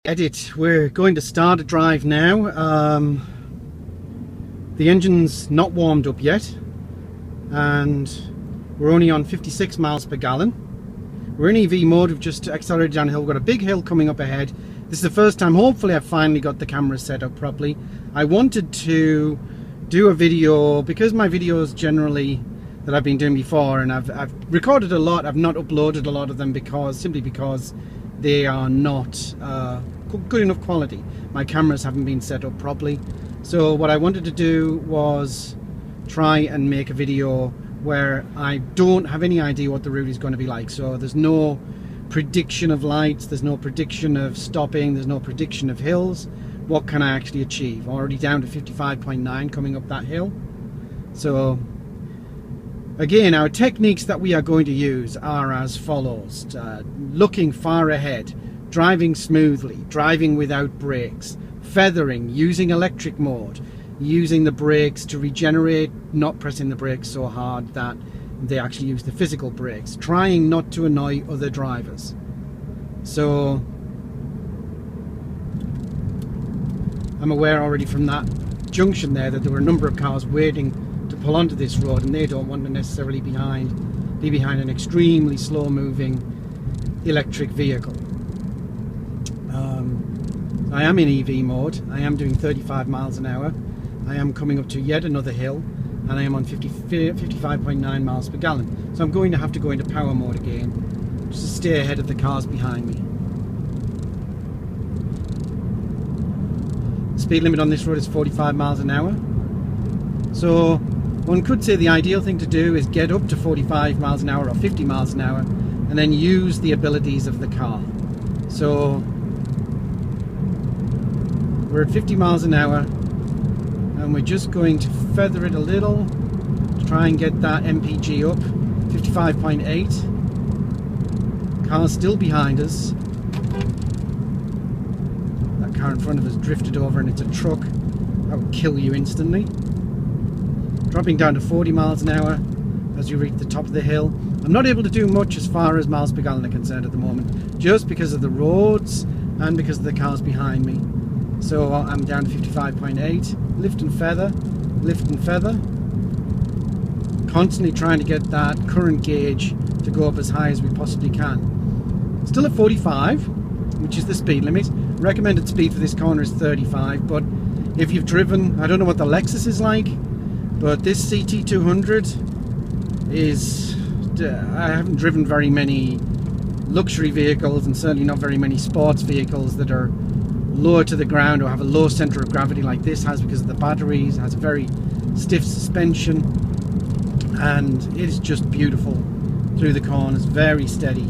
Edit. We're going to start a drive now. The engine's not warmed up yet and we're only on 56 miles per gallon. We're in EV mode. We've just accelerated downhill. We've got a big hill coming up ahead. This is the first time, hopefully I've finally got the camera set up properly. I wanted to do a video because my videos generally that I've been doing before, and I've recorded a lot, I've not uploaded a lot of them simply because they are not good enough quality. My cameras haven't been set up properly. So what I wanted to do was try and make a video where I don't have any idea what the route is going to be like. So there's no prediction of lights, there's no prediction of stopping, there's no prediction of hills. What can I actually achieve? Already down to 55.9 coming up that hill. So again, our techniques that we are going to use are as follows. Looking far ahead, driving smoothly, driving without brakes, feathering, using electric mode, using the brakes to regenerate, not pressing the brakes so hard that they actually use the physical brakes, trying not to annoy other drivers. So I'm aware already from that junction there that there were a number of cars waiting to pull onto this road, and they don't want to necessarily be behind an extremely slow moving electric vehicle. I am in EV mode. I am doing 35 miles an hour. I am coming up to yet another hill and I am on 55.9 miles per gallon. So I'm going to have to go into power mode again just to stay ahead of the cars behind me. The speed limit on this road is 45 miles an hour. So one could say the ideal thing to do is get up to 45 miles an hour or 50 miles an hour and then use the abilities of the car. So we're at 50 miles an hour and we're just going to feather it a little to try and get that MPG up. 55.8. Car's still behind us. That car in front of us drifted over and it's a truck. That would kill you instantly. Dropping down to 40 miles an hour as you reach the top of the hill. I'm not able to do much as far as miles per gallon are concerned at the moment, just because of the roads and because of the cars behind me. So I'm down to 55.8. Lift and feather, lift and feather. Constantly trying to get that current gauge to go up as high as we possibly can. Still at 45, which is the speed limit. Recommended speed for this corner is 35, but if you've driven, I don't know what the Lexus is like, but this CT200 is, I haven't driven very many luxury vehicles and certainly not very many sports vehicles that are lower to the ground or have a low center of gravity like this has, because of the batteries. It has a very stiff suspension and it is just beautiful through the corners. Very steady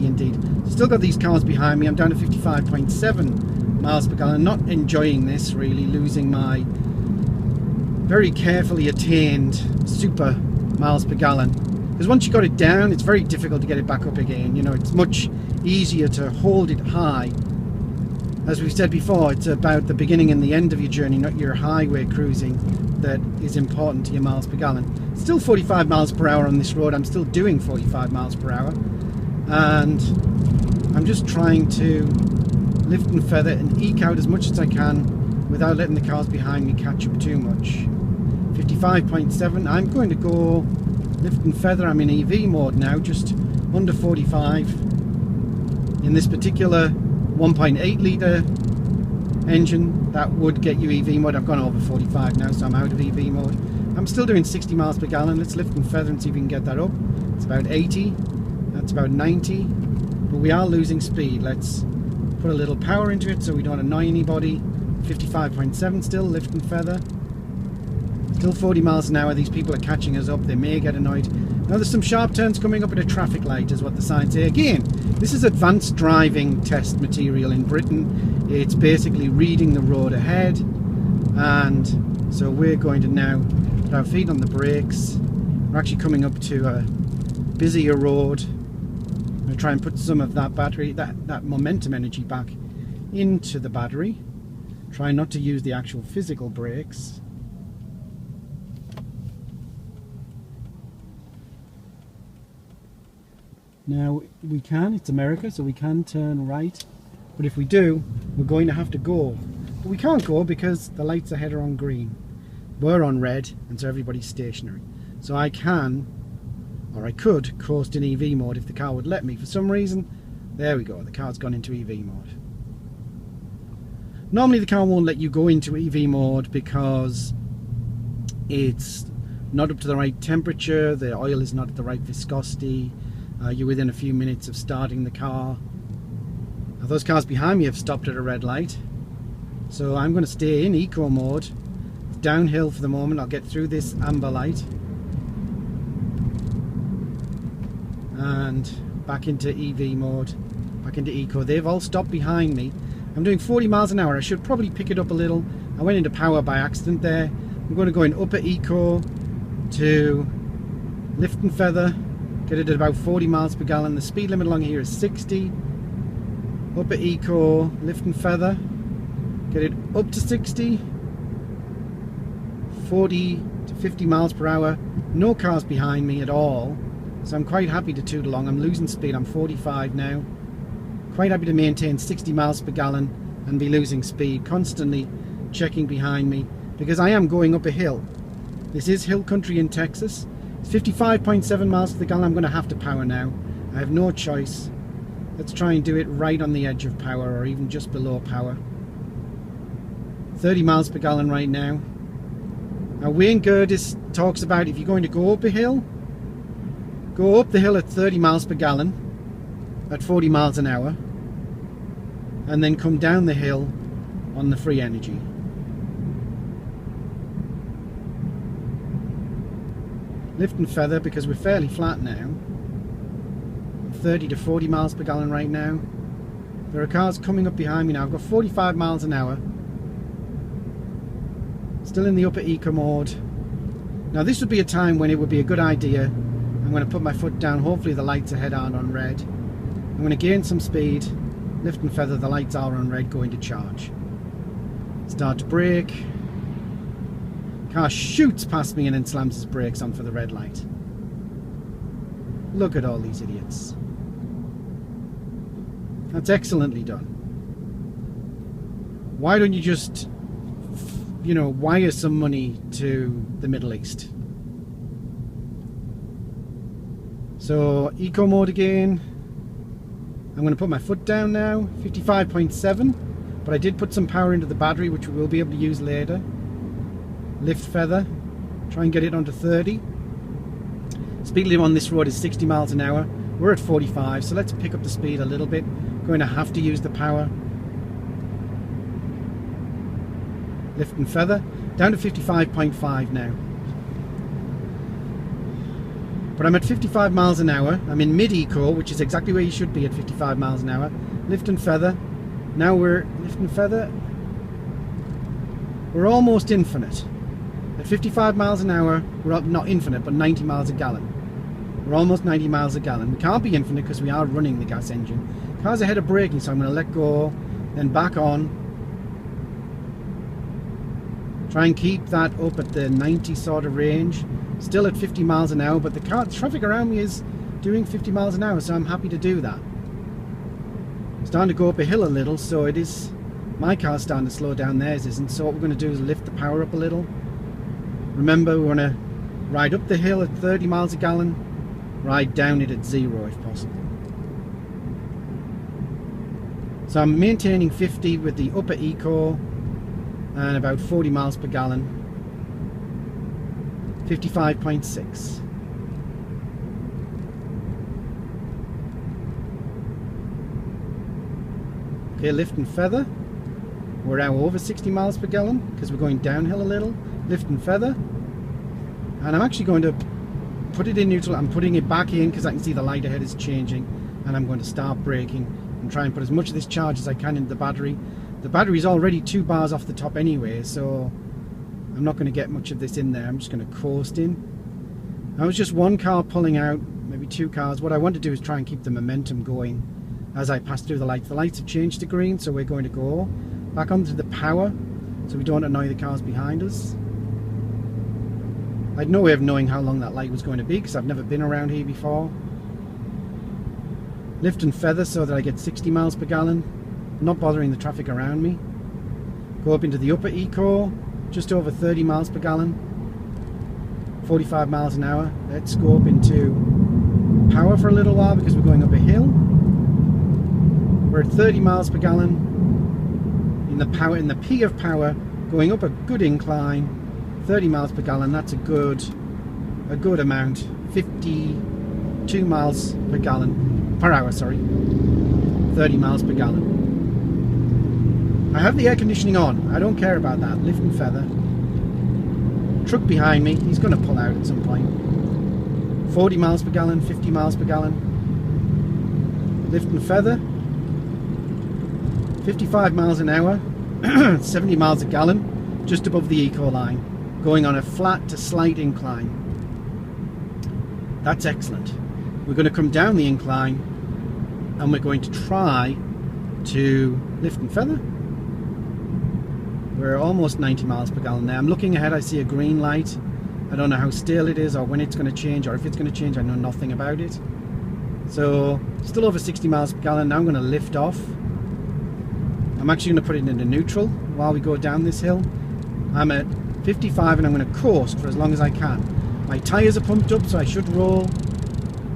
indeed. Still got these cars behind me. I'm down to 55.7 miles per gallon. Not enjoying this really, losing my very carefully attained super miles per gallon, because once you got it down it's very difficult to get it back up again. You know, it's much easier to hold it high. As we've said before, it's about the beginning and the end of your journey, not your highway cruising, that is important to your miles per gallon. Still 45 miles per hour on this road. I'm still doing 45 miles per hour and I'm just trying to lift and feather and eke out as much as I can without letting the cars behind me catch up too much. 55.7. I'm going to go lift and feather. I'm in EV mode now, just under 45. In this particular 1.8 litre engine, that would get you EV mode. I've gone over 45 now, so I'm out of EV mode. I'm still doing 60 miles per gallon. Let's lift and feather and see if we can get that up. It's about 80. That's about 90. But we are losing speed. Let's put a little power into it so we don't annoy anybody. 55.7 still, lift and feather. Still 40 miles an hour. These people are catching us up. They may get annoyed. Now there's some sharp turns coming up at a traffic light is what the signs say. Again, this is advanced driving test material in Britain. It's basically reading the road ahead, and so we're going to now put our feet on the brakes. We're actually coming up to a busier road. I'm going to try and put some of that battery, that momentum energy back into the battery. Try not to use the actual physical brakes. Now we can, it's America, so we can turn right But if we do, we're going to have to go. But we can't go because the lights ahead are on green. We're on red, and so everybody's stationary. So I can, or I could, coast in EV mode if the car would let me. For some reason, there we go, the car's gone into EV mode. Normally the car won't let you go into EV mode because it's not up to the right temperature, the oil is not at the right viscosity, you're within a few minutes of starting the car. Now, those cars behind me have stopped at a red light, so I'm going to stay in eco mode. It's downhill for the moment. I'll get through this amber light and back into EV mode, back into eco. They've all stopped behind me. I'm doing 40 miles an hour. I should probably pick it up a little. I went into power by accident there. I'm going to go in upper eco to lift and feather, get it at about 40 miles per gallon. The speed limit along here is 60. Upper eco, lift and feather, get it up to 60, 40 to 50 miles per hour. No cars behind me at all, so I'm quite happy to toot along. I'm losing speed, I'm 45 now. Quite happy to maintain 60 miles per gallon and be losing speed, constantly checking behind me because I am going up a hill. This is hill country in Texas. It's 55.7 miles per gallon. I'm going to have to power now. I have no choice. Let's try and do it right on the edge of power, or even just below power. 30 miles per gallon right now. Now Wayne Girdis talks about if you're going to go up a hill, go up the hill at 30 miles per gallon at 40 miles an hour, and then come down the hill on the free energy. Lift and feather because we're fairly flat now. 30 to 40 miles per gallon right now. There are cars coming up behind me now. I've got 45 miles an hour. Still in the upper eco mode. Now this would be a time when it would be a good idea. I'm going to put my foot down. Hopefully the lights ahead aren't on red. I'm going to gain some speed. Lift and feather, the lights are on red, going to charge. Start to brake. Car shoots past me and then slams his brakes on for the red light. Look at all these idiots. That's excellently done. Why don't you just, you know, wire some money to the Middle East? So, eco mode again. I'm going to put my foot down now. 55.7. But I did put some power into the battery, which we will be able to use later. Lift feather. Try and get it onto 30. Speed limit on this road is 60 miles an hour. We're at 45, so let's pick up the speed a little bit. Going to have to use the power. Lift and feather. Down to 55.5 now. But I'm at 55 miles an hour. I'm in mid-eco, which is exactly where you should be at 55 miles an hour. Lift and feather. Now we're lift and feather. We're almost infinite. At 55 miles an hour, we're not infinite, but 90 miles a gallon. We're almost 90 miles a gallon. We can't be infinite because we are running the gas engine. Car's ahead of braking, so I'm going to let go, then back on. Try and keep that up at the 90 sort of range. Still at 50 miles an hour, but the traffic around me is doing 50 miles an hour, so I'm happy to do that. I'm starting to go up a hill a little, so it is... My car's starting to slow down, theirs isn't. So what we're going to do is lift the power up a little. Remember, we're going to ride up the hill at 30 miles a gallon, ride down it at 0 if possible. So I'm maintaining 50 with the upper eco and about 40 miles per gallon. 55.6. Okay, lift and feather. We're now over 60 miles per gallon because we're going downhill a little. Lift and feather. And I'm actually going to put it in neutral. I'm putting it back in because I can see the light ahead is changing. And I'm going to start braking and try and put as much of this charge as I can into the battery. The battery's already 2 bars off the top anyway, so I'm not going to get much of this in there. I'm just going to coast in. Now it's just one car pulling out, maybe 2 cars. What I want to do is try and keep the momentum going as I pass through the lights. The lights have changed to green, so we're going to go back onto the power so we don't annoy the cars behind us. I had no way of knowing how long that light was going to be because I've never been around here before. Lift and feather so that I get 60 miles per gallon. not bothering the traffic around me. Go up into the upper eco, just over 30 miles per gallon, 45 miles an hour. Let's go up into power for a little while because we're going up a hill. We're at 30 miles per gallon in the power, in the P of power, going up a good incline, 30 miles per gallon. That's a good amount. 52 miles per gallon per hour, sorry. 30 miles per gallon. I have the air conditioning on. I don't care about that. Lift and feather. Truck behind me. He's going to pull out at some point. 40 miles per gallon, 50 miles per gallon. Lift and feather. 55 miles an hour. 70 miles a gallon. Just above the eco line. Going on a flat to slight incline. That's excellent. We're going to come down the incline and we're going to try to lift and feather. We're almost 90 miles per gallon now. I'm looking ahead, I see a green light. I don't know how still it is or when it's going to change or if it's going to change. I know nothing about it. So still over 60 miles per gallon. Now I'm going to lift off. I'm actually going to put it into neutral while we go down this hill. I'm at 55 and I'm going to coast for as long as I can. My tyres are pumped up, so I should roll,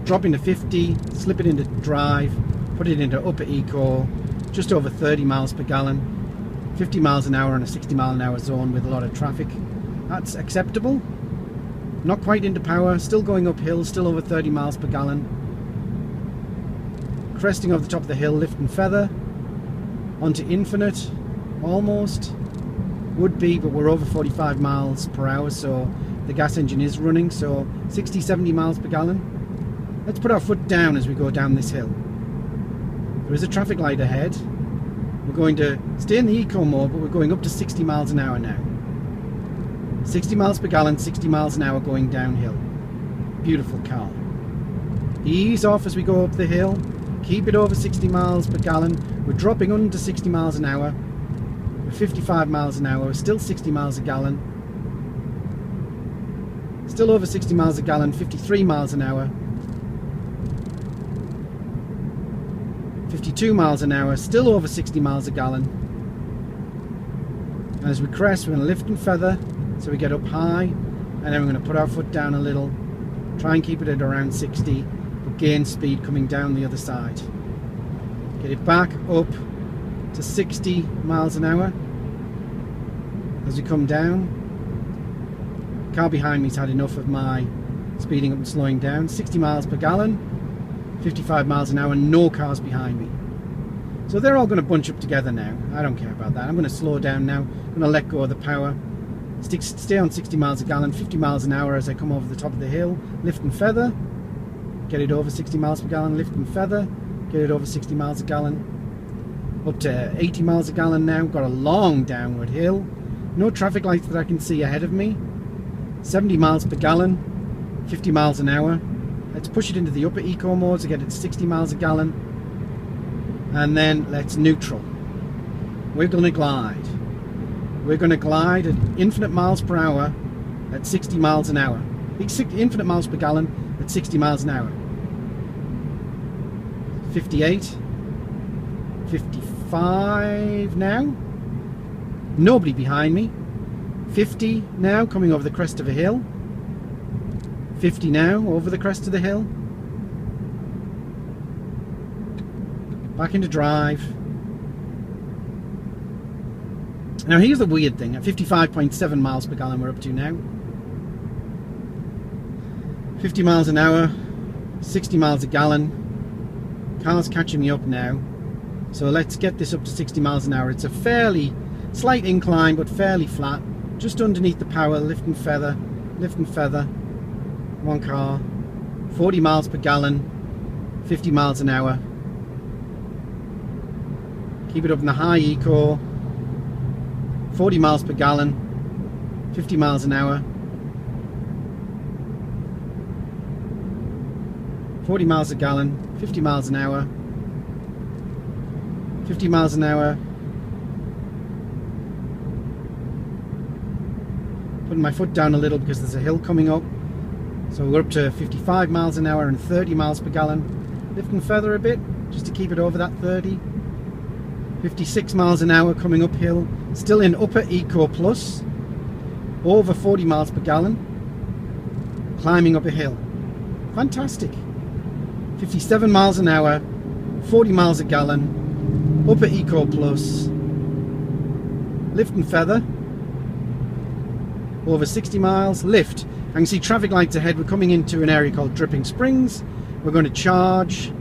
drop into 50, slip it into drive, put it into upper eco, just over 30 miles per gallon, 50 miles an hour on a 60 mile an hour zone with a lot of traffic. That's acceptable. Not quite into power, still going uphill, still over 30 miles per gallon. Cresting over the top of the hill, lift and feather, onto infinite, almost. Would be, but we're over 45 miles per hour, so the gas engine is running, so 60-70 miles per gallon. Let's put our foot down as we go down this hill. There is a traffic light ahead. We're going to stay in the eco mode, but we're going up to 60 miles an hour now. 60 miles per gallon, 60 miles an hour going downhill. Beautiful car. Ease off as we go up the hill. Keep it over 60 miles per gallon. We're dropping under 60 miles an hour. We're 55 miles an hour, still 60 miles a gallon. Still over 60 miles a gallon, 53 miles an hour. 52 miles an hour, still over 60 miles a gallon. And as we crest, we're going to lift and feather, so we get up high, and then we're going to put our foot down a little, try and keep it at around 60, but gain speed coming down the other side. Get it back up to 60 miles an hour as we come down. The car behind me's had enough of my speeding up and slowing down. 60 miles per gallon, 55 miles an hour, no cars behind me. So they're all going to bunch up together now. I don't care about that. I'm going to slow down now. I'm going to let go of the power. Stay on 60 miles a gallon, 50 miles an hour as I come over the top of the hill. Lift and feather. Get it over 60 miles per gallon, lift and feather. Get it over 60 miles a gallon. Up to 80 miles a gallon now. Got a long downward hill. No traffic lights that I can see ahead of me. 70 miles per gallon, 50 miles an hour. Let's push it into the upper eco mode to get it to 60 miles a gallon. And then let's neutral. We're going to glide. We're going to glide at infinite miles per hour at 60 miles an hour. Infinite miles per gallon at 60 miles an hour. 58. 55 now. Nobody behind me. 50 now, coming over the crest of a hill. 50 now, over the crest of the hill. Back into drive. Now here's the weird thing, at 55.7 miles per gallon we're up to now. 50 miles an hour, 60 miles a gallon. Car's catching me up now. So let's get this up to 60 miles an hour. It's a fairly slight incline, but fairly flat. Just underneath the power, lift and feather, lift and feather. One car, 40 miles per gallon, 50 miles an hour. Keep it up in the high eco, 40 miles per gallon, 50 miles an hour. 40 miles a gallon, 50 miles an hour. 50 miles an hour. Putting my foot down a little because there's a hill coming up. So we're up to 55 miles an hour and 30 miles per gallon. Lift and feather a bit just to keep it over that 30. 56 miles an hour coming uphill, still in upper Eco Plus, over 40 miles per gallon, climbing up a hill. Fantastic. 57 miles an hour, 40 miles a gallon, upper Eco Plus, lift and feather, over 60 miles, lift. I can see traffic lights ahead. We're coming into an area called Dripping Springs. We're going to charge.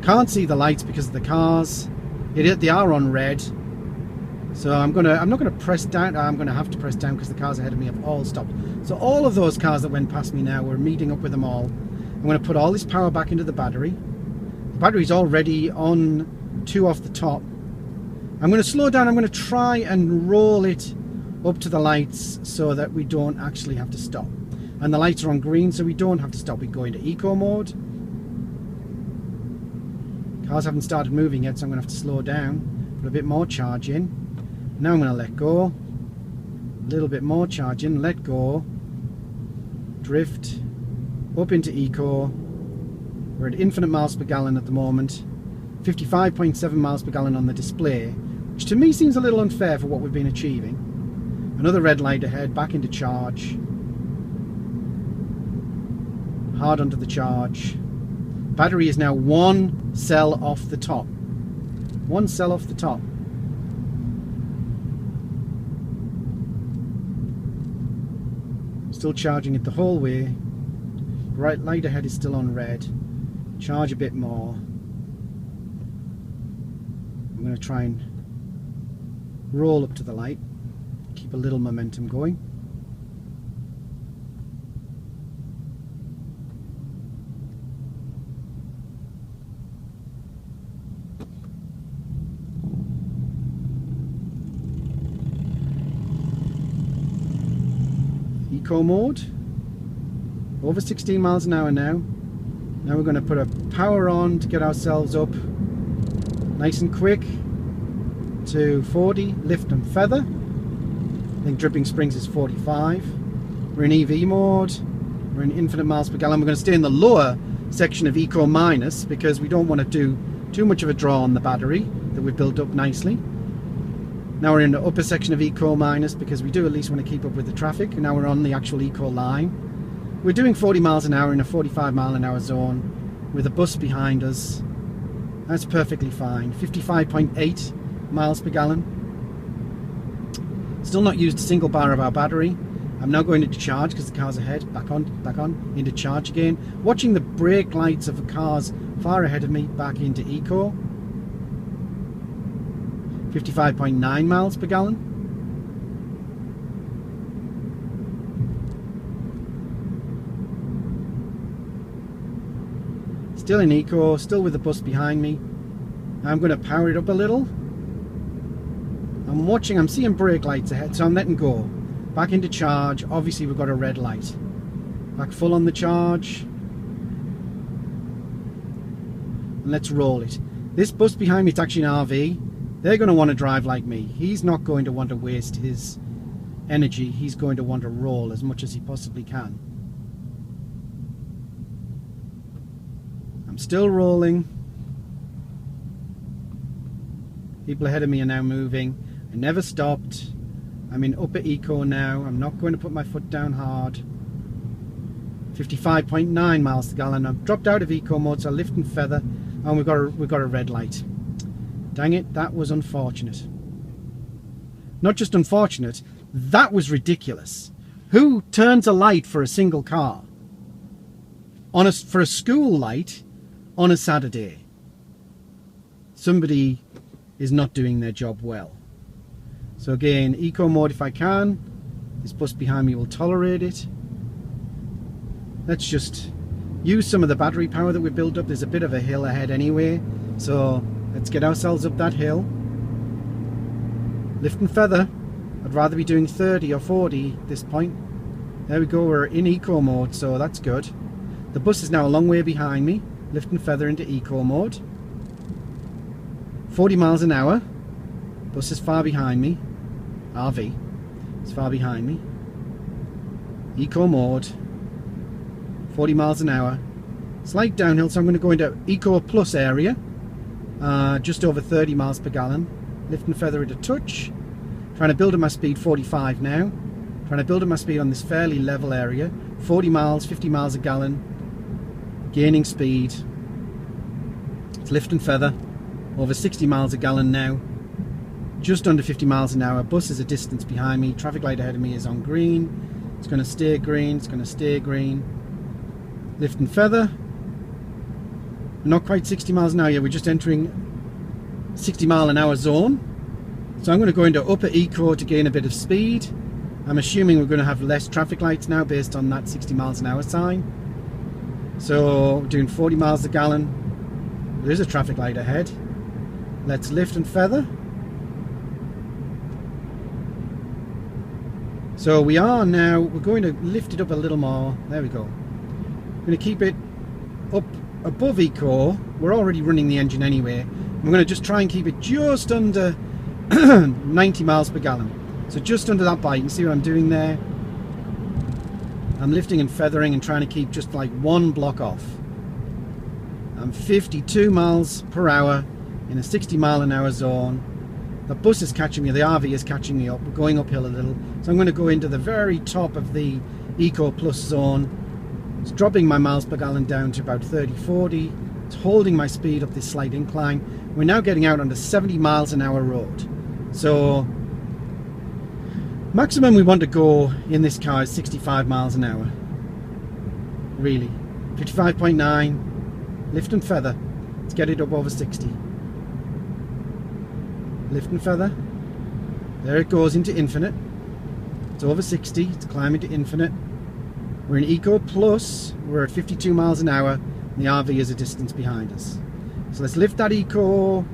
Can't see the lights because of the cars. They are on red. So I'm not gonna press down. I'm gonna have to press down because the cars ahead of me have all stopped. So all of those cars that went past me now, we're meeting up with them all. I'm gonna put all this power back into the battery. The battery's already on 2 off the top. I'm gonna slow down. I'm gonna try and roll it up to the lights so that we don't actually have to stop. And the lights are on green, so we don't have to stop. We go into eco mode. Cars haven't started moving yet, so I'm going to have to slow down. Put a bit more charge in. Now I'm going to let go. A little bit more charge in, let go. Drift. Up into eco. We're at infinite miles per gallon at the moment. 55.7 miles per gallon on the display, which to me seems a little unfair for what we've been achieving. Another red light ahead, back into charge. Hard onto the charge. Battery is now 1 cell off the top. 1 cell off the top. Still charging it the whole way. Right light ahead is still on red. Charge a bit more. I'm going to try and roll up to the light. Keep a little momentum going. Eco mode, over 16 miles an hour now. Now we're going to put a power on to get ourselves up nice and quick to 40, lift and feather. I think Dripping Springs is 45. We're in EV mode, we're in infinite miles per gallon. We're going to stay in the lower section of Eco minus because we don't want to do too much of a draw on the battery that we've built up nicely. Now we're in the upper section of Eco minus because we do at least want to keep up with the traffic. Now we're on the actual Eco line. We're doing 40 miles an hour in a 45 mile an hour zone with a bus behind us. That's perfectly fine. 55.8 miles per gallon. Still not used a single bar of our battery. I'm now going into charge because the car's ahead. Back on, into charge again. Watching the brake lights of the cars far ahead of me, back into Eco. 55.9 miles per gallon. Still in Eco, still with the bus behind me. I'm going to power it up a little. I'm watching, I'm seeing brake lights ahead, so I'm letting go. Back into charge. Obviously we've got a red light. Back full on the charge. And let's roll it. This bus behind me is actually an RV. They're going to want to drive like me. He's not going to want to waste his energy. He's going to want to roll as much as he possibly can. I'm still rolling. People ahead of me are now moving. I never stopped. I'm in upper Eco now. I'm not going to put my foot down hard. 55.9 miles per gallon. I've dropped out of Eco mode, so I lift and feather. And we've got a red light. Dang it, that was unfortunate. Not just unfortunate, that was ridiculous. Who turns a light for a single car? For a school light on a Saturday? Somebody is not doing their job well. So again, Eco mode if I can. This bus behind me will tolerate it. Let's just use some of the battery power that we built up. There's a bit of a hill ahead anyway, so let's get ourselves up that hill. Lift and feather. I'd rather be doing 30 or 40 at this point. There we go, we're in Eco mode, so that's good. The bus is now a long way behind me. Lift and feather into Eco mode. 40 miles an hour. Bus is far behind me. RV is far behind me. Eco mode. 40 miles an hour. Slight downhill, so I'm going to go into Eco Plus area. Just over 30 miles per gallon. lift and feather it a touch. Trying to build up my speed, 45 now. Trying to build up my speed on this fairly level area. 40 miles, 50 miles a gallon. Gaining speed. It's lift and feather. Over 60 miles a gallon now. Just under 50 miles an hour. Bus is a distance behind me. Traffic light ahead of me is on green. It's going to stay green. It's going to stay green. Lift and feather. Not quite 60 miles an hour yet. We're just entering 60 mile an hour zone. So I'm going to go into upper eco to gain a bit of speed. I'm assuming we're going to have less traffic lights now based on that 60 miles an hour sign. So we're doing 40 miles a gallon. There is a traffic light ahead. Let's lift and feather. So we are now, we're going to lift it up a little more. There we go. I'm going to keep it up above eco. We're already running the engine anyway. I'm going to just try and keep it just under 90 miles per gallon. So just under that bar. You can see what I'm doing there. I'm lifting and feathering and trying to keep just like one block off. I'm 52 miles per hour in a 60 mile an hour zone. The bus is catching me, the RV is catching me up. We're going uphill a little. So I'm going to go into the very top of the Eco Plus zone. It's dropping my miles per gallon down to about 30-40. It's holding my speed up this slight incline. We're now getting out on the 70 miles an hour road. So maximum we want to go in this car is 65 miles an hour. Really. 55.9. Lift and feather. Let's get it up over 60. Lift and feather. There it goes into infinite. It's over 60. It's climbing to infinite. We're in Eco Plus. We're at 52 miles an hour. And the RV is a distance behind us. So let's lift that Eco.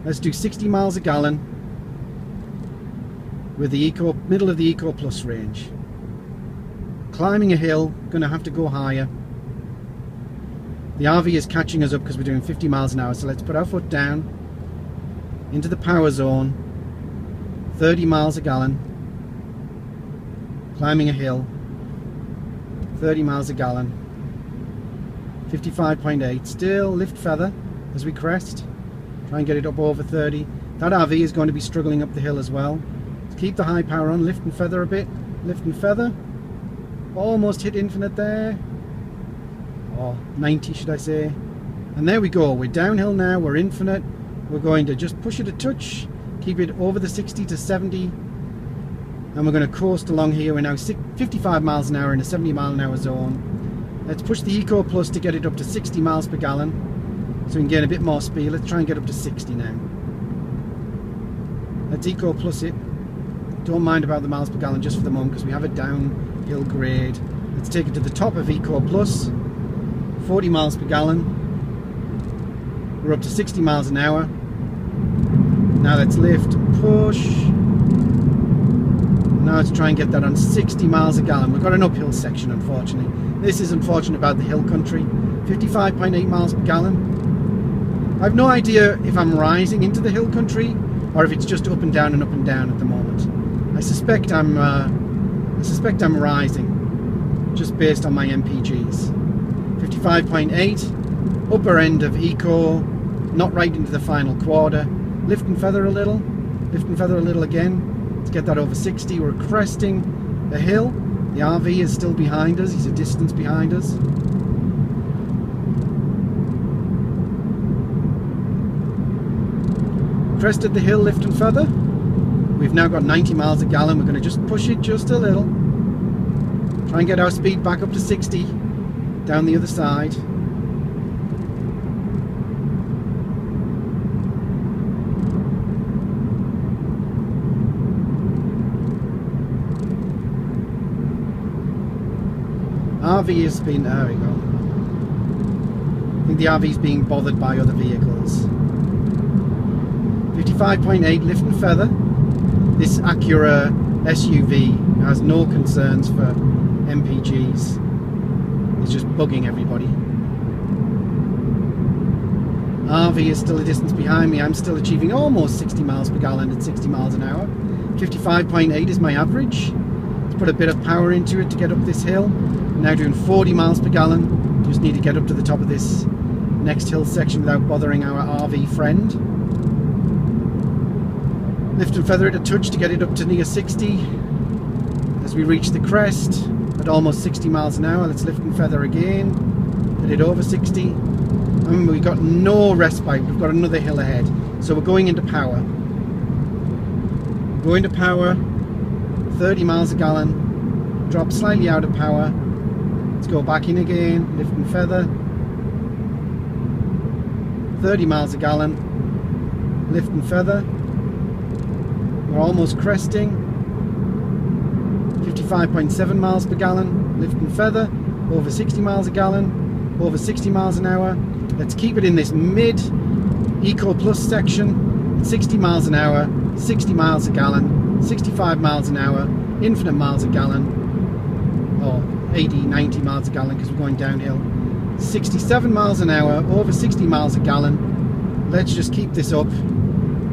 Let's do 60 miles a gallon with the Eco, middle of the Eco Plus range. Climbing a hill. Going to have to go higher. The RV is catching us up because we're doing 50 miles an hour. So let's put our foot down into the power zone. 30 miles a gallon. Climbing a hill. 30 miles a gallon. 55.8. Still lift feather as we crest. Try and get it up over 30. That RV is going to be struggling up the hill as well. Let's keep the high power on. Lift and feather a bit. Lift and feather. Almost hit infinite there. Or 90 should I say. And there we go. We're downhill now. We're infinite. We're going to just push it a touch. Keep it over the 60 to 70. And we're going to coast along here. We're now 55 miles an hour in a 70 mile an hour zone. Let's push the Eco Plus to get it up to 60 miles per gallon. So we can get a bit more speed. Let's try and get up to 60 now. Let's Eco Plus it. Don't mind about the miles per gallon just for the moment because we have a downhill grade. Let's take it to the top of Eco Plus. 40 miles per gallon. We're up to 60 miles an hour. Now let's lift, push. Now let's try and get that on 60 miles a gallon. We've got an uphill section, unfortunately. This is unfortunate about the hill country. 55.8 miles per gallon. I've no idea if I'm rising into the hill country or if it's just up and down at the moment. I suspect I'm rising, just based on my MPGs. 55.8, upper end of Eco, not right into the final quarter. Lift and feather a little, lift and feather a little again. Let's get that over 60. We're cresting the hill. The RV is still behind us. He's a distance behind us. Crested the hill, lift and feather. We've now got 90 miles a gallon. We're going to just push it just a little. Try and get our speed back up to 60 down the other side. RV has been, there we go. I think the RV is being bothered by other vehicles. 55.8, lift and feather. This Acura SUV has no concerns for MPGs. It's just bugging everybody. RV is still a distance behind me. I'm still achieving almost 60 miles per gallon at 60 miles an hour. 55.8 is my average. Let's put a bit of power into it to get up this hill. I'm now doing 40 miles per gallon. Just need to get up to the top of this next hill section without bothering our RV friend. Lift and feather it a touch to get it up to near 60. As we reach the crest at almost 60 miles an hour, let's lift and feather again, get it over 60. And we've got no respite, we've got another hill ahead. So we're going into power. Go into power, 30 miles a gallon, drop slightly out of power. Let's go back in again, lift and feather. 30 miles a gallon, lift and feather. We're almost cresting. 55.7 miles per gallon, lift and feather, over 60 miles a gallon, over 60 miles an hour. Let's keep it in this mid Eco Plus section, 60 miles an hour, 60 miles a gallon, 65 miles an hour, infinite miles a gallon, or 80, 90 miles a gallon because we're going downhill, 67 miles an hour, over 60 miles a gallon. Let's just keep this up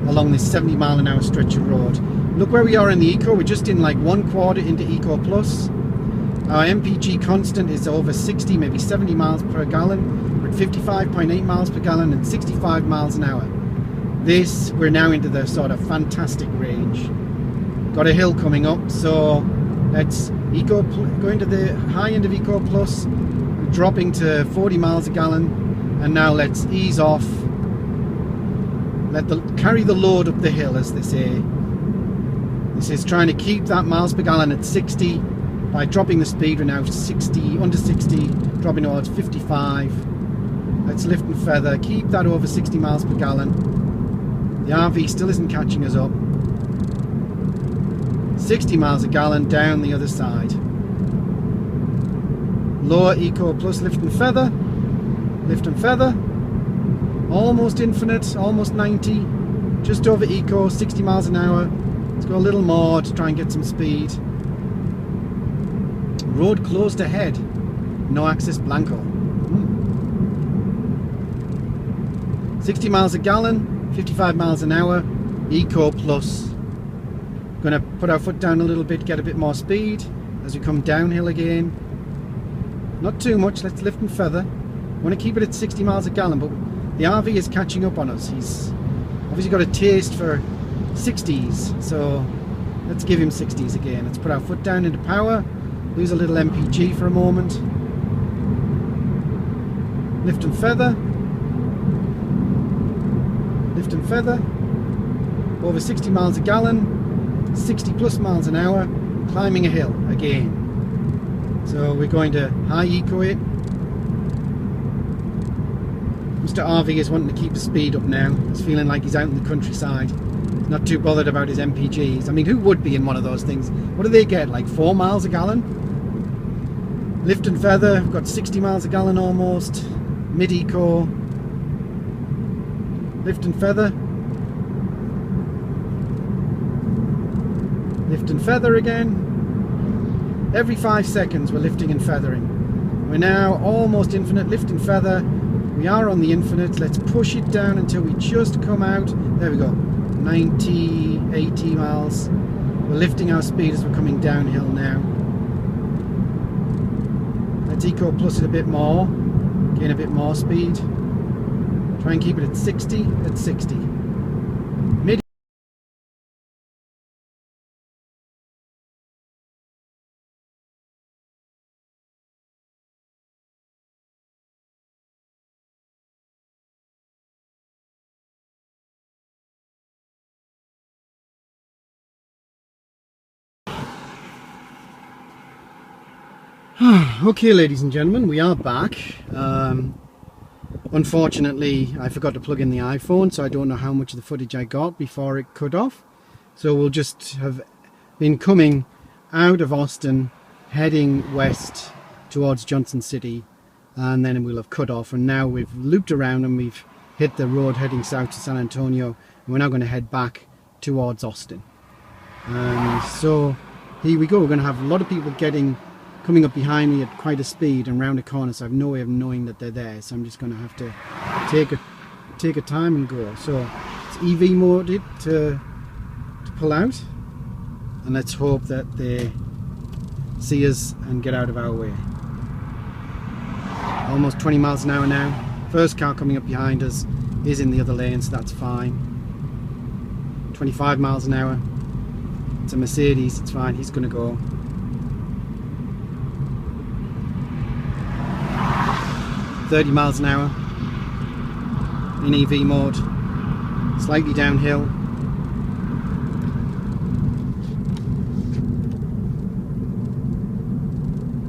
along this 70 mile an hour stretch of road. Look where we are in the Eco, we're just in like 1/4 into Eco Plus. Our MPG constant is over 60, maybe 70 miles per gallon. We're at 55.8 miles per gallon and 65 miles an hour. We're now into the sort of fantastic range. Got a hill coming up, so let's go into the high end of Eco Plus, dropping to 40 miles a gallon, and now let's ease off. Carry the load up the hill, as they say. This is trying to keep that miles per gallon at 60 by dropping the speed. We're now under 60, dropping towards 55. Let's lift and feather, keep that over 60 miles per gallon. The RV still isn't catching us up. 60 miles a gallon down the other side. Lower Eco Plus, lift and feather, lift and feather. Almost infinite, almost 90, just over Eco, 60 miles an hour. Let's go a little more to try and get some speed. Road closed ahead, no access blanco. 60 miles a gallon, 55 miles an hour, Eco Plus. Gonna put our foot down a little bit, get a bit more speed as we come downhill again. Not too much, let's lift and feather. Want to keep it at 60 miles a gallon, but the RV is catching up on us. He's obviously got a taste for 60s, so let's give him 60s again. Let's put our foot down into power, lose a little MPG for a moment. Lift and feather. Lift and feather. Over 60 miles a gallon, 60 plus miles an hour, climbing a hill again. So we're going to high eco it. Mr. RV is wanting to keep the speed up now. He's feeling like he's out in the countryside. Not too bothered about his MPGs. I mean, who would be in one of those things? What do they get, like 4 miles a gallon? Lift and feather, we've got 60 miles a gallon almost. Mid-eco. Lift and feather. Lift and feather again. Every 5 seconds we're lifting and feathering. We're now almost infinite, lift and feather. We are on the infinite. Let's push it down until we just come out. There we go. 90, 80 miles. We're lifting our speed as we're coming downhill now. Let's Eco Plus it a bit more. Gain a bit more speed. Try and keep it at 60. At 60. Mid. Okay, ladies and gentlemen, we are back. Unfortunately, I forgot to plug in the iPhone, so I don't know how much of the footage I got before it cut off. So we'll just have been coming out of Austin, heading west towards Johnson City, and then we'll have cut off. And now we've looped around and we've hit the road heading south to San Antonio, and we're now going to head back towards Austin. And so here we go. We're going to have a lot of people coming up behind me at quite a speed and round a corner, so I have no way of knowing that they're there, so I'm just going to have to take a time and go. So it's EV moded to pull out, and let's hope that they see us and get out of our way. Almost 20 miles an hour now. First car coming up behind us is in the other lane, so that's fine. 25 miles an hour. It's a Mercedes, it's fine, he's going to go. .30 miles an hour in EV mode, slightly downhill.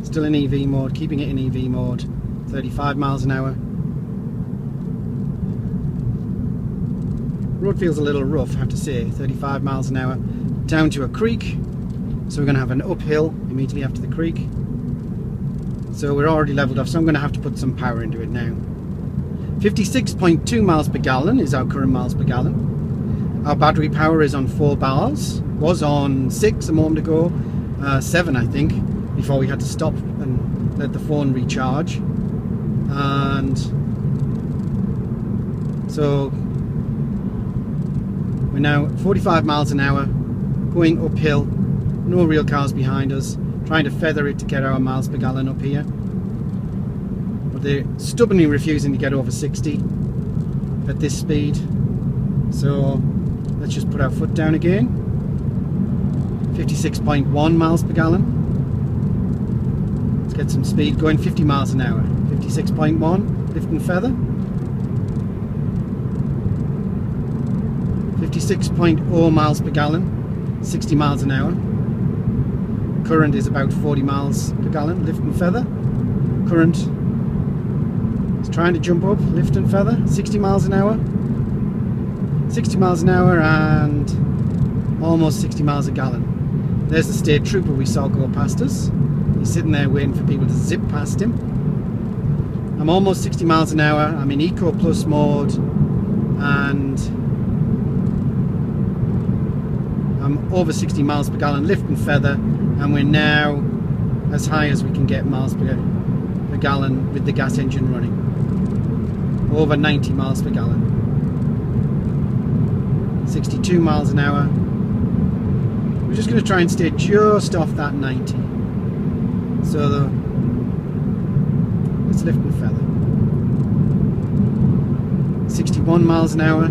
Still in EV mode, keeping it in EV mode, 35 miles an hour. Road feels a little rough, I have to say, 35 miles an hour. Down to a creek, so we're going to have an uphill immediately after the creek. So we're already leveled off, so I'm going to have to put some power into it now. 56.2 miles per gallon is our current miles per gallon. Our battery power is on 4 bars, was on 6 a moment ago, 7 I think, before we had to stop and let the phone recharge. And so we're now 45 miles an hour, going uphill, no real cars behind us, trying to feather it to get our miles per gallon up here. But they're stubbornly refusing to get over 60 at this speed. So let's just put our foot down again. 56.1 miles per gallon. Let's get some speed going, 50 miles an hour. 56.1, lift and feather. 56.0 miles per gallon, 60 miles an hour. Current is about 40 miles per gallon, lift and feather. Current is trying to jump up, lift and feather, 60 miles an hour. 60 miles an hour and almost 60 miles a gallon. There's the state trooper we saw go past us. He's sitting there waiting for people to zip past him. I'm almost 60 miles an hour, I'm in Eco Plus mode, and I'm over 60 miles per gallon, lift and feather, and we're now as high as we can get miles per gallon with the gas engine running. Over 90 miles per gallon. 62 miles an hour. We're just going to try and stay just off that 90. So let's lift and feather. 61 miles an hour.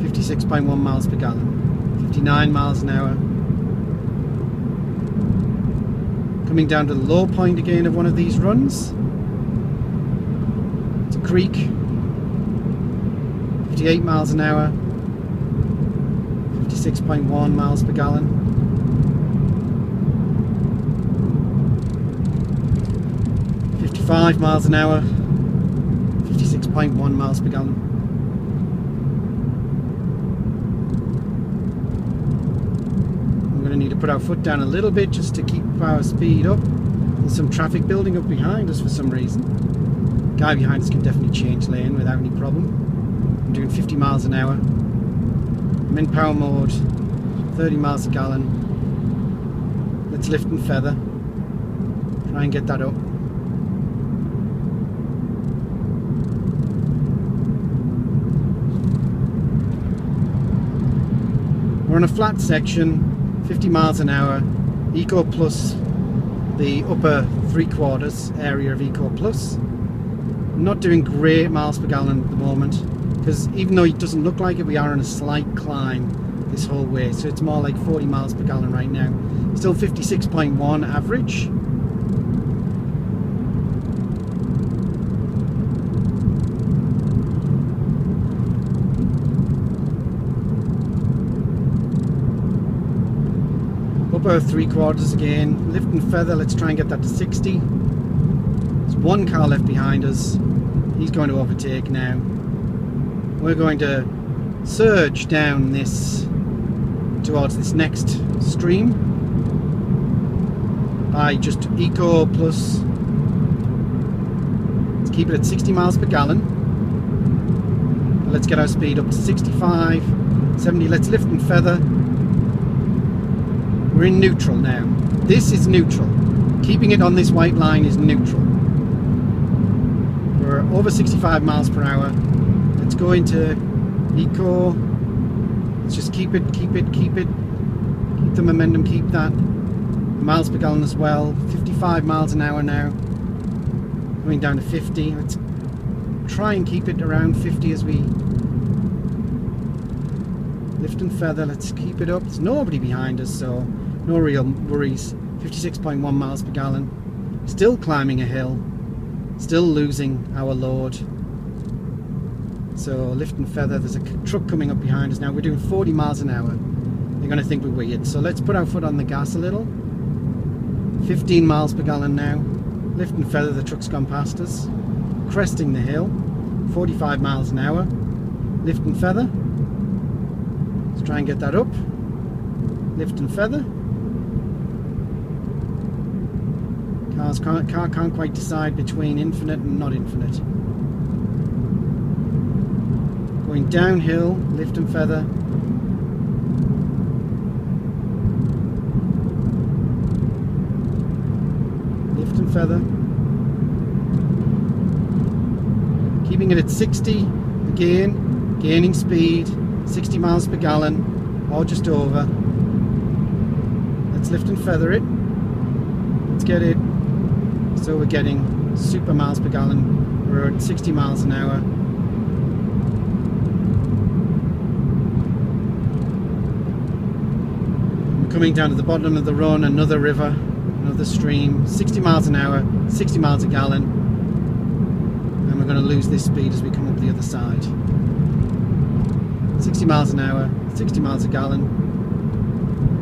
56.1 miles per gallon. 59 miles an hour. Coming down to the low point again of one of these runs. It's a creek. 58 miles an hour. 56.1 miles per gallon. 55 miles an hour. 56.1 miles per gallon. Need to put our foot down a little bit just to keep our speed up. There's some traffic building up behind us for some reason. Guy behind us can definitely change lane without any problem. I'm doing 50 miles an hour. I'm in power mode, 30 miles a gallon. Let's lift and feather. Try and get that up. We're on a flat section. 50 miles an hour, Eco Plus, the upper 3/4 area of Eco Plus. I'm not doing great miles per gallon at the moment, because even though it doesn't look like it, we are on a slight climb this whole way, so it's more like 40 miles per gallon right now. Still 56.1 average. Upper 3/4 again, lift and feather, let's try and get that to 60. There's one car left behind us, he's going to overtake now. We're going to surge down this towards this next stream by just Eco Plus. Let's keep it at 60 miles per gallon. Let's get our speed up to 65, 70, let's lift and feather. We're in neutral now. This is neutral. Keeping it on this white line is neutral. We're over 65 miles per hour. Let's go into Eco. Let's just keep it. Keep the momentum, keep that. Miles per gallon as well. 55 miles an hour now. Going down to 50. Let's try and keep it around 50 as we Lift and feather, let's keep it up. There's nobody behind us, so no real worries. 56.1 miles per gallon. Still climbing a hill. Still losing our load. So lift and feather, there's a truck coming up behind us now. We're doing 40 miles an hour. They're going to think we're weird. So let's put our foot on the gas a little. 15 miles per gallon now. Lift and feather, the truck's gone past us. Cresting the hill. 45 miles an hour. Lift and feather. Let's try and get that up. Lift and feather. Car can't quite decide between infinite and not infinite. Going downhill, lift and feather. Lift and feather. Keeping it at 60 again, gaining speed, 60 miles per gallon, or just over. Let's lift and feather it. Let's get it. So we're getting super miles per gallon. We're at 60 miles an hour. We're coming down to the bottom of the run, another river, another stream, 60 miles an hour, 60 miles a gallon. And we're going to lose this speed as we come up the other side. 60 miles an hour, 60 miles a gallon.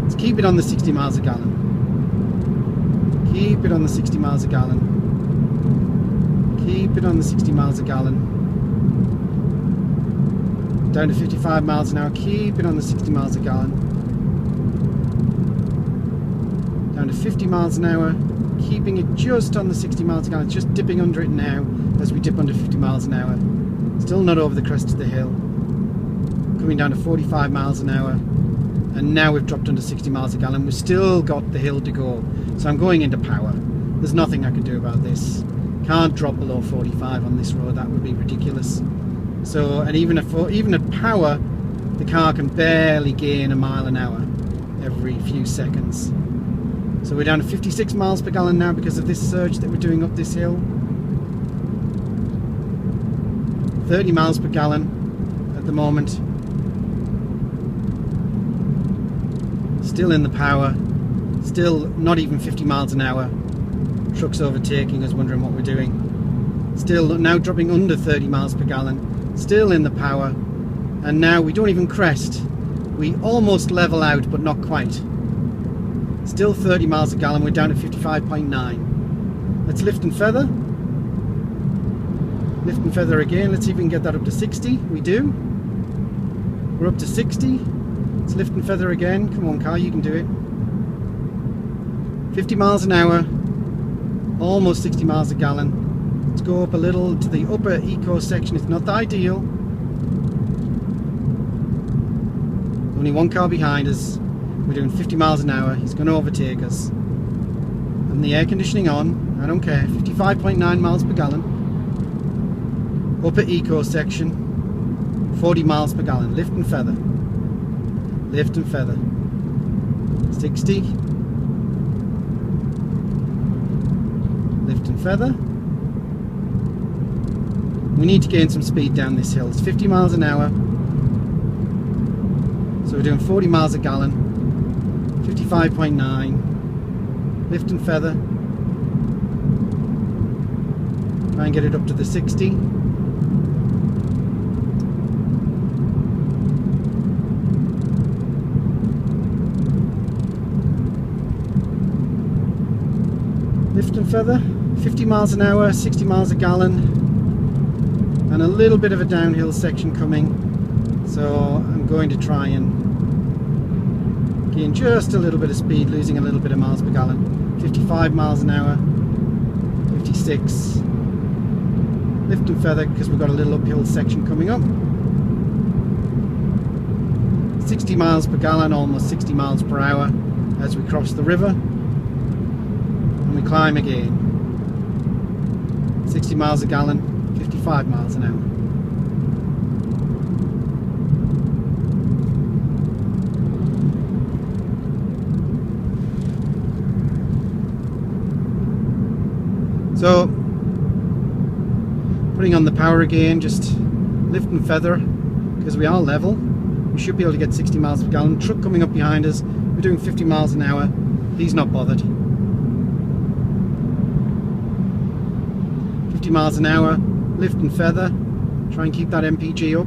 Let's keep it on the 60 miles a gallon. Keep it on the 60 miles a gallon. Keep it on the 60 miles a gallon. Down to 55 miles an hour. Keep it on the 60 miles a gallon. Down to 50 miles an hour. Keeping it just on the 60 miles a gallon. Just dipping under it now as we dip under 50 miles an hour. Still not over the crest of the hill. Coming down to 45 miles an hour. And now we've dropped under 60 miles a gallon. We've still got the hill to go. So I'm going into power. There's nothing I can do about this. Can't drop below 45 on this road. That would be ridiculous. So, and even at power, the car can barely gain a mile an hour every few seconds. So we're down to 56 miles per gallon now because of this surge that we're doing up this hill. 30 miles per gallon at the moment. Still in the power, still not even 50 miles an hour. Trucks overtaking us, wondering what we're doing. Still now dropping under 30 miles per gallon, still in the power, and now we don't even crest. We almost level out, but not quite. Still 30 miles a gallon, we're down to 55.9. Let's lift and feather. Lift and feather again, let's see if we can get that up to 60. We do. We're up to 60. Let's lift and feather again. Come on, car, you can do it. 50 miles an hour, almost 60 miles a gallon. Let's go up a little to the upper eco section. It's not the ideal. Only one car behind us. We're doing 50 miles an hour. He's going to overtake us. And the air conditioning on. I don't care. 55.9 miles per gallon. Upper eco section. 40 miles per gallon. Lift and feather. Lift and feather. 60. Lift and feather. We need to gain some speed down this hill. It's 50 miles an hour. So we're doing 40 miles a gallon. 55.9. Lift and feather. Try and get it up to the 60. Lift and feather, 50 miles an hour, 60 miles a gallon, and a little bit of a downhill section coming. So I'm going to try and gain just a little bit of speed, losing a little bit of miles per gallon. 55 miles an hour, 56. Lift and feather because we've got a little uphill section coming up. 60 miles per gallon, almost 60 miles per hour as we cross the river. And we climb again. 60 miles a gallon, 55 miles an hour. So, putting on the power again, just lift and feather, because we are level. We should be able to get 60 miles per gallon. Truck coming up behind us, we're doing 50 miles an hour. He's not bothered. 50 miles an hour, lift and feather. Try and keep that MPG up.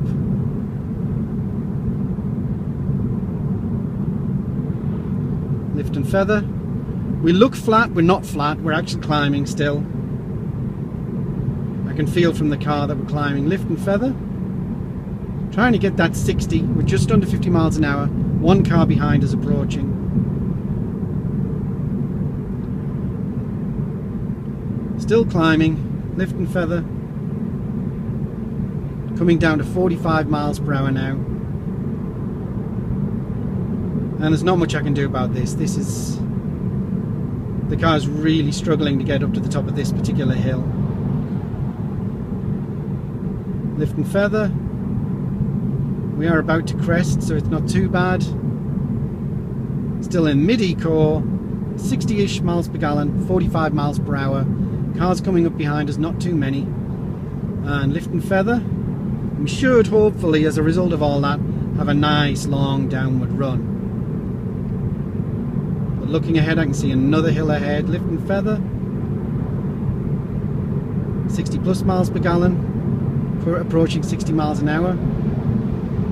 Lift and feather. We look flat, we're not flat, we're actually climbing still. I can feel from the car that we're climbing. Lift and feather. Trying to get that 60. We're just under 50 miles an hour. One car behind us approaching. Still climbing. Lift and feather. Coming down to 45 miles per hour now. And there's not much I can do about this. This is... The car's really struggling to get up to the top of this particular hill. Lift and feather. We are about to crest, so it's not too bad. Still in mid-eco, 60-ish miles per gallon, 45 miles per hour. Cars coming up behind us, not too many. And lift and feather. We should hopefully, as a result of all that, have a nice long downward run. But looking ahead, I can see another hill ahead. Lift and feather. 60 plus miles per gallon. We're approaching 60 miles an hour.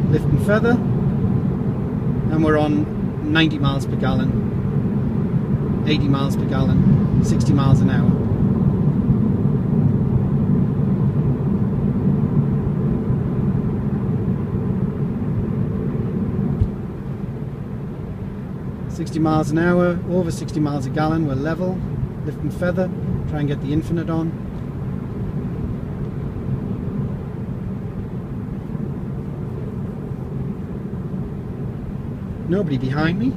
Lift and feather. And we're on 90 miles per gallon. 80 miles per gallon. 60 miles an hour. Miles an hour, over 60 miles a gallon, we're level. Lift and feather, try and get the infinite on. Nobody behind me.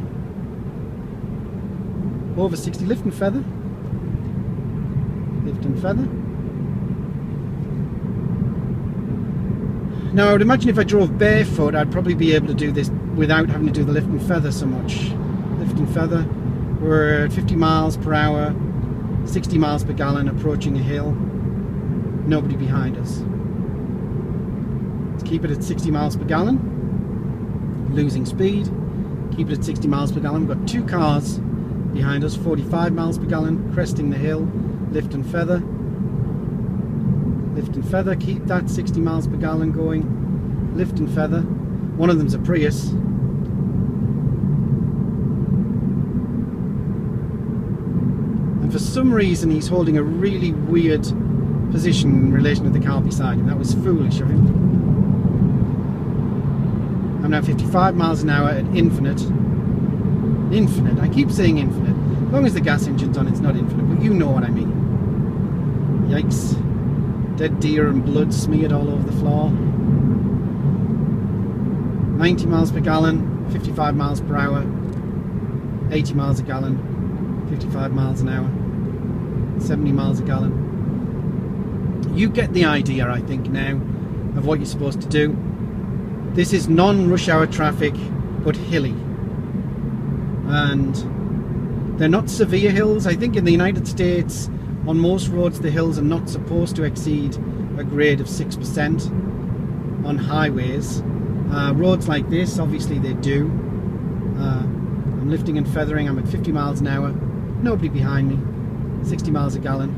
Over 60, lift and feather. Lift and feather. Now I would imagine if I drove barefoot I'd probably be able to do this without having to do the lift and feather so much. Lift and feather. We're at 50 miles per hour, 60 miles per gallon, approaching a hill. Nobody behind us. Let's keep it at 60 miles per gallon. Losing speed. Keep it at 60 miles per gallon. We've got two cars behind us, 45 miles per gallon, cresting the hill. Lift and feather. Lift and feather. Keep that 60 miles per gallon going. Lift and feather. One of them's a Prius. For some reason he's holding a really weird position in relation to the car beside him. That was foolish of him. I'm now 55 miles an hour at infinite. Infinite, I keep saying infinite. As long as the gas engine's on, it's not infinite, but you know what I mean. Yikes. Dead deer and blood smeared all over the floor. 90 miles per gallon, 55 miles per hour. 80 miles a gallon, 55 miles an hour. 70 miles a gallon. You get the idea, I think, now of what you're supposed to do. This is non-rush hour traffic, but hilly. And they're not severe hills. I think in the United States, on most roads, the hills are not supposed to exceed a grade of 6% on highways. Roads like this, obviously they do. I'm lifting and feathering. I'm at 50 miles an hour. Nobody behind me. 60 miles a gallon.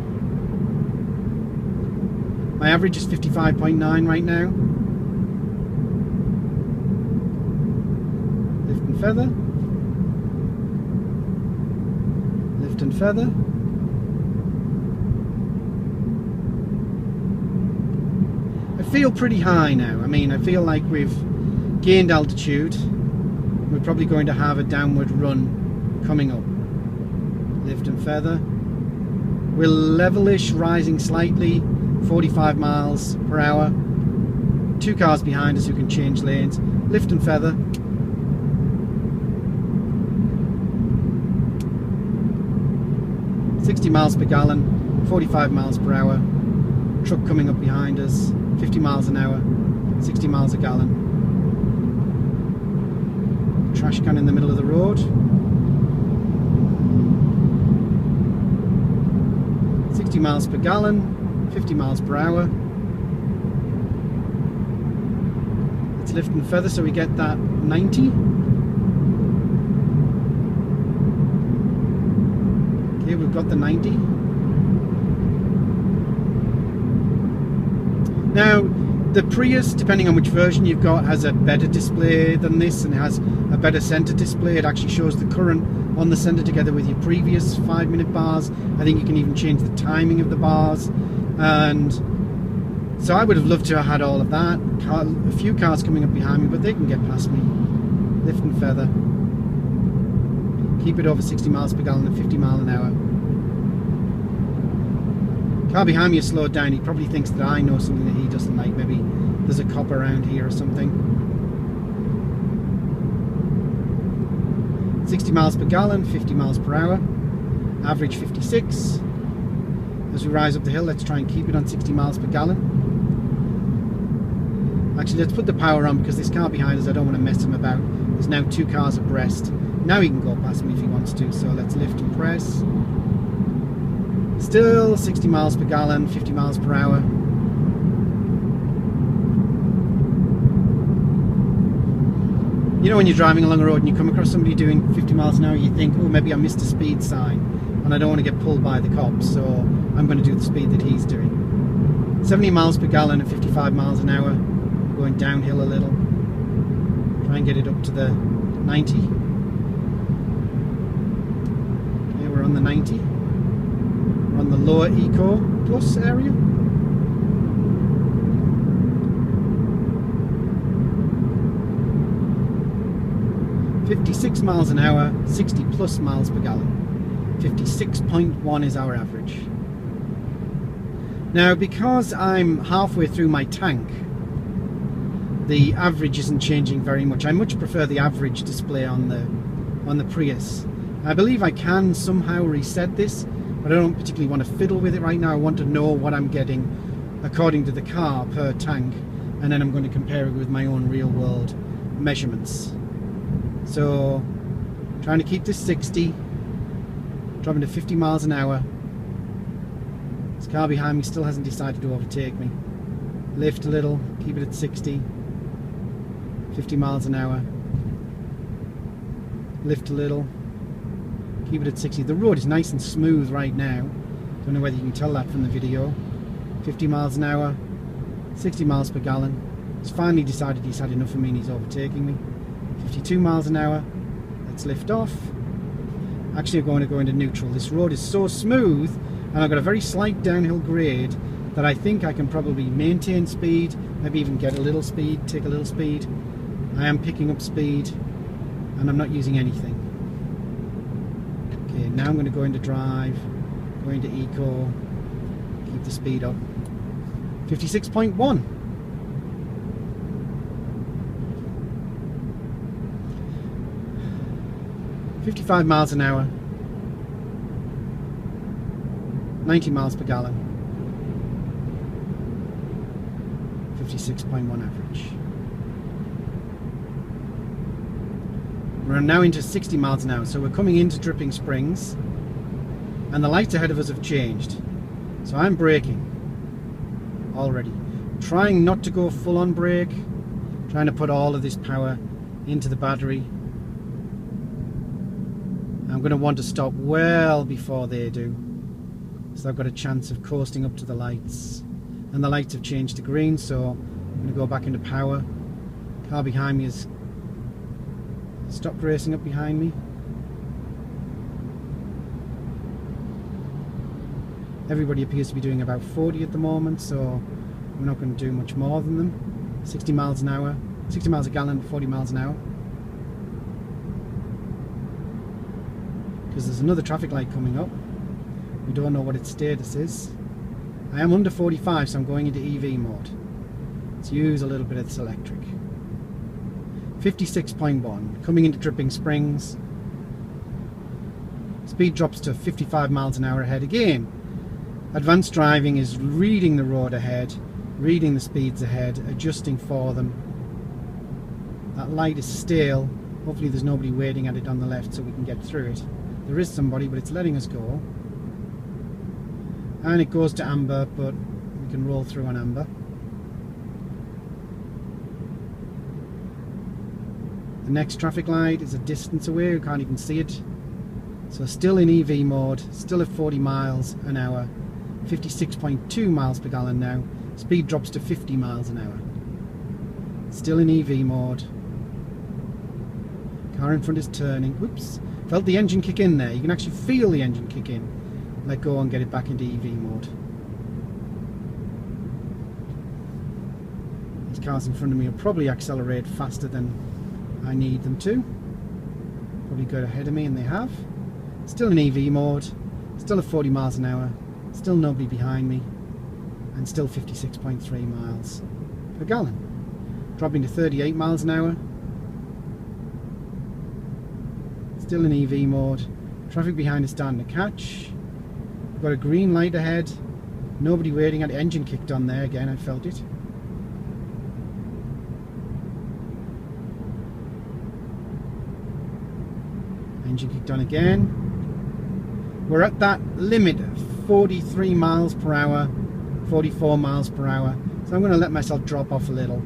My average is 55.9 right now. Lift and feather. Lift and feather. I feel pretty high now. I mean, I feel like we've gained altitude. We're probably going to have a downward run coming up. Lift and feather. We're levelish, rising slightly, 45 miles per hour. Two cars behind us who can change lanes. Lift and feather. $60 miles per gallon, 45 miles per hour. Truck coming up behind us, 50 miles an hour, 60 miles a gallon. Trash can in the middle of the road. 60 miles per gallon, 50 miles per hour. Let's lift and feather so we get that 90. Okay, we've got the 90. Now, the Prius, depending on which version you've got, has a better display than this, and it has a better center display. It actually shows the current on the center together with your previous 5-minute bars. I think you can even change the timing of the bars. And so I would have loved to have had all of that. A few cars coming up behind me, but they can get past me. Lift and feather. Keep it over 60 miles per gallon and 50 miles an hour. Car behind me is slowed down. He probably thinks that I know something that he doesn't like. Maybe there's a cop around here or something. 60 miles per gallon, 50 miles per hour. Average 56. As we rise up the hill, let's try and keep it on 60 miles per gallon. Actually, let's put the power on, because this car behind us, I don't want to mess him about. There's now 2 cars abreast. Now he can go past me if he wants to, so let's lift and press. Still 60 miles per gallon, 50 miles per hour. You know, when you're driving along a road and you come across somebody doing 50 miles an hour, you think, oh, maybe I missed a speed sign and I don't want to get pulled by the cops, so I'm going to do the speed that he's doing. 70 miles per gallon at 55 miles an hour, going downhill a little. Try and get it up to the 90. Okay, we're on the 90. We're on the lower Eco Plus area. .56 miles an hour, 60 plus miles per gallon. 56.1 is our average. Now, because I'm halfway through my tank, the average isn't changing very much. I much prefer the average display on the Prius. I believe I can somehow reset this, but I don't particularly want to fiddle with it right now. I want to know what I'm getting according to the car per tank, and then I'm going to compare it with my own real world measurements. So, trying to keep this 60, dropping to 50 miles an hour. This car behind me still hasn't decided to overtake me. Lift a little, keep it at 60, 50 miles an hour. Lift a little, keep it at 60. The road is nice and smooth right now. Don't know whether you can tell that from the video. 50 miles an hour, 60 miles per gallon. He's finally decided he's had enough of me and he's overtaking me. 52 miles an hour. Let's lift off. Actually, I'm going to go into neutral. This road is so smooth, and I've got a very slight downhill grade, that I think I can probably maintain speed, maybe even get a little speed, take a little speed. I am picking up speed, and I'm not using anything. Okay, now I'm going to go into drive, go into eco, keep the speed up. 56.1. 55 miles an hour, 90 miles per gallon, 56.1 average. We're now into 60 miles an hour, so we're coming into Dripping Springs, and the lights ahead of us have changed. So I'm braking already, trying not to go full on brake, trying to put all of this power into the battery. I'm going to want to stop well before they do, so I've got a chance of coasting up to the lights. And the lights have changed to green, so I'm going to go back into power. Car behind me has stopped racing up behind me. Everybody appears to be doing about 40 at the moment, so we're not going to do much more than them. 60 miles an hour, 60 miles a gallon, 40 miles an hour. Because there's another traffic light coming up. We don't know what its status is. I am under 45, so I'm going into EV mode. Let's use a little bit of this electric. 56.1, coming into Dripping Springs. Speed drops to 55 miles an hour ahead again. Advanced driving is reading the road ahead, reading the speeds ahead, adjusting for them. That light is stale. Hopefully there's nobody waiting at it on the left so we can get through it. There is somebody, but it's letting us go. And it goes to amber, but we can roll through on amber. The next traffic light is a distance away, you can't even see it. So still in EV mode, still at 40 miles an hour, 56.2 miles per gallon now. Speed drops to 50 miles an hour. Still in EV mode. Car in front is turning. Whoops. Felt the engine kick in there. You can actually feel the engine kick in. Let go and get it back into EV mode. These cars in front of me will probably accelerate faster than I need them to. Probably got ahead of me, and they have. Still in EV mode. Still at 40 miles an hour. Still nobody behind me. And still 56.3 miles per gallon. Dropping to 38 miles an hour. Still in EV mode. Traffic behind is starting to catch. We've got a green light ahead. Nobody waiting. Had the engine kicked on there again. I felt it. Engine kicked on again. We're at that limit of 43 miles per hour, 44 miles per hour. So I'm going to let myself drop off a little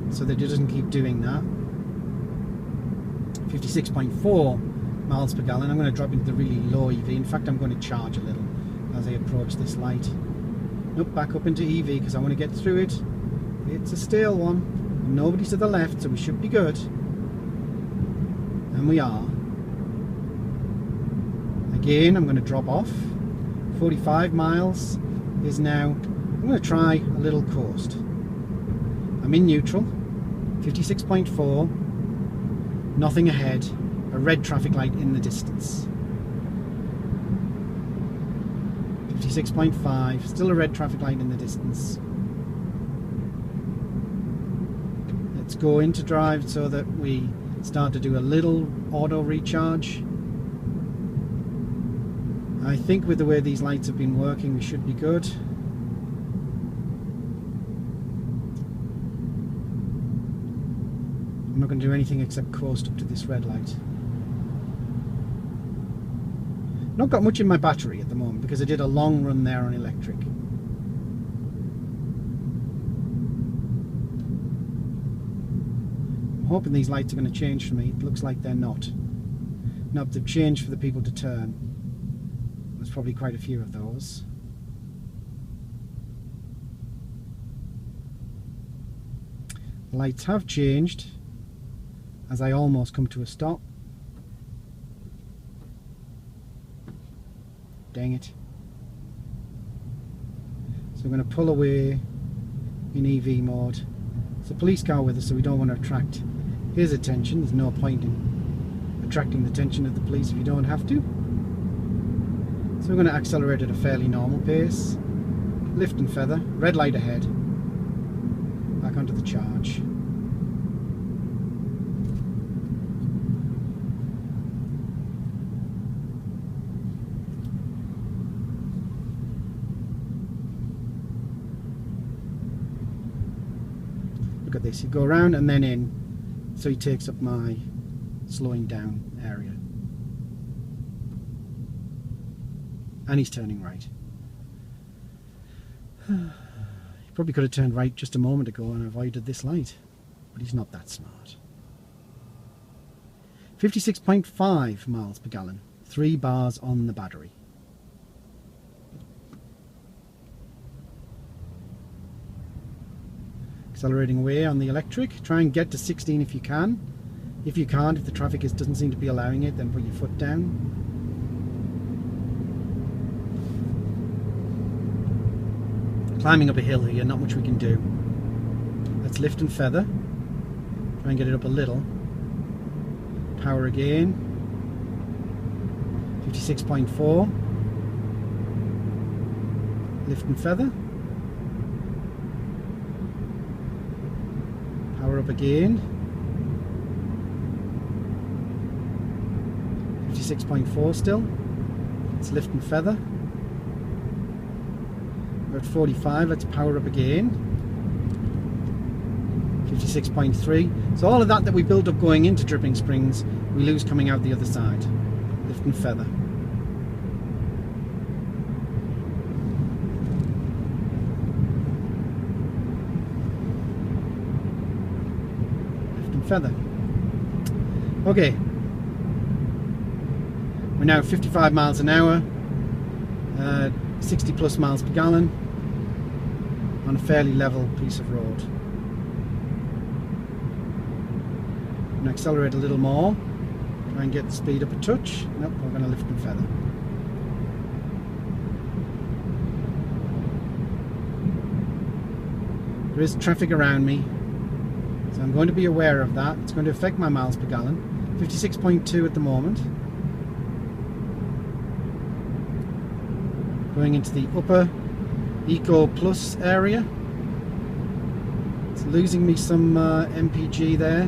so that it doesn't keep doing that. 56.4 miles per gallon. I'm going to drop into the really low EV. In fact, I'm going to charge a little as I approach this light. Nope, back up into EV because I want to get through it. It's a stale one. Nobody's to the left, so we should be good. And we are. Again, I'm going to drop off. 45 miles is now. I'm going to try a little coast. I'm in neutral. 56.4. Nothing ahead. A red traffic light in the distance. 56.5. Still a red traffic light in the distance. Let's go into drive so that we start to do a little auto recharge. I think with the way these lights have been working, we should be good. I'm not going to do anything except coast up to this red light. Not got much in my battery at the moment because I did a long run there on electric. I'm hoping these lights are going to change for me. It looks like they're not. No, they've changed for the people to turn. There's probably quite a few of those. The lights have changed as I almost come to a stop. Dang it. So I'm going to pull away in EV mode. It's a police car with us, so we don't want to attract his attention. There's no point in attracting the attention of the police if you don't have to. So we're going to accelerate at a fairly normal pace. Lift and feather. Red light ahead. Back onto the charge. Look at this. You go around and then in. So he takes up my slowing down area. And he's turning right. He probably could have turned right just a moment ago and avoided this light, but he's not that smart. 56.5 miles per gallon, 3 bars on the battery. Accelerating away on the electric. Try and get to 16 if you can. If you can't, if the traffic doesn't seem to be allowing it, then put your foot down. Climbing up a hill here, not much we can do. Let's lift and feather. Try and get it up a little. Power again. 56.4. Lift and feather. Power up again. 56.4 still. Let's lift and feather. We're at 45, let's power up again. 56.3. So all of that we built up going into Dripping Springs, we lose coming out the other side. Lift and feather. feather. Okay, we're now 55 miles an hour, 60 plus miles per gallon on a fairly level piece of road. I'm going to accelerate a little more, try and get the speed up a touch. Nope, we're going to lift and feather. There is traffic around me, so I'm going to be aware of that. It's going to affect my miles per gallon. 56.2 at the moment. Going into the upper Eco Plus area. It's losing me some MPG there,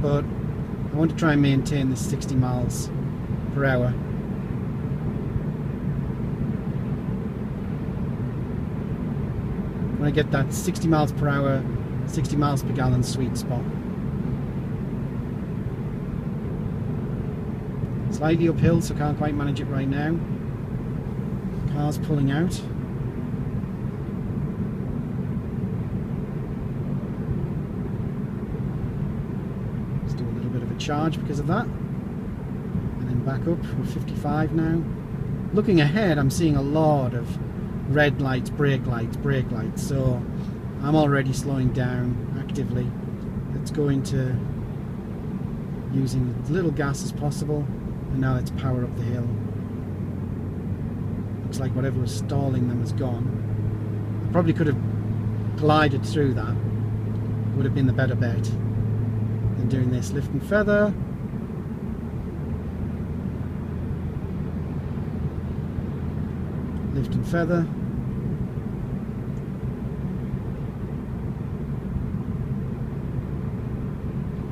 but I want to try and maintain this 60 miles per hour. When I get that 60 miles per hour, 60 miles per gallon sweet spot. Slightly uphill, so can't quite manage it right now. Car's pulling out. Let's do a little bit of a charge because of that. And then back up. We're 55 now. Looking ahead, I'm seeing a lot of red lights, brake lights, brake lights. So I'm already slowing down actively. Let's go into using as little gas as possible. And now let's power up the hill. Looks like whatever was stalling them has gone. I probably could have glided through that. Would have been the better bet than doing this. Lift and feather. Lift and feather.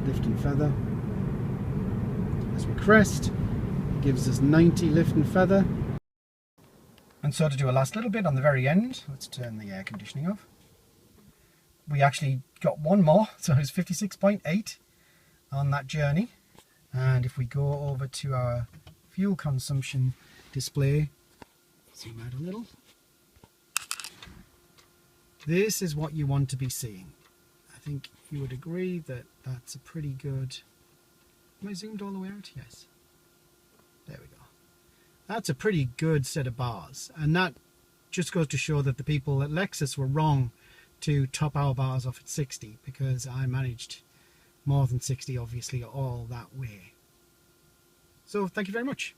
Lift and feather. As we crest, it gives us 90 lift and feather. And so to do a last little bit on the very end, let's turn the air conditioning off. We actually got one more, so it was 56.8 on that journey. And if we go over to our fuel consumption display, zoom out a little. This is what you want to be seeing. I think you would agree that that's a pretty good... Am I zoomed all the way out? Yes. There we go. That's a pretty good set of bars, and that just goes to show that the people at Lexus were wrong to top our bars off at 60, because I managed more than 60 obviously all that way. So thank you very much.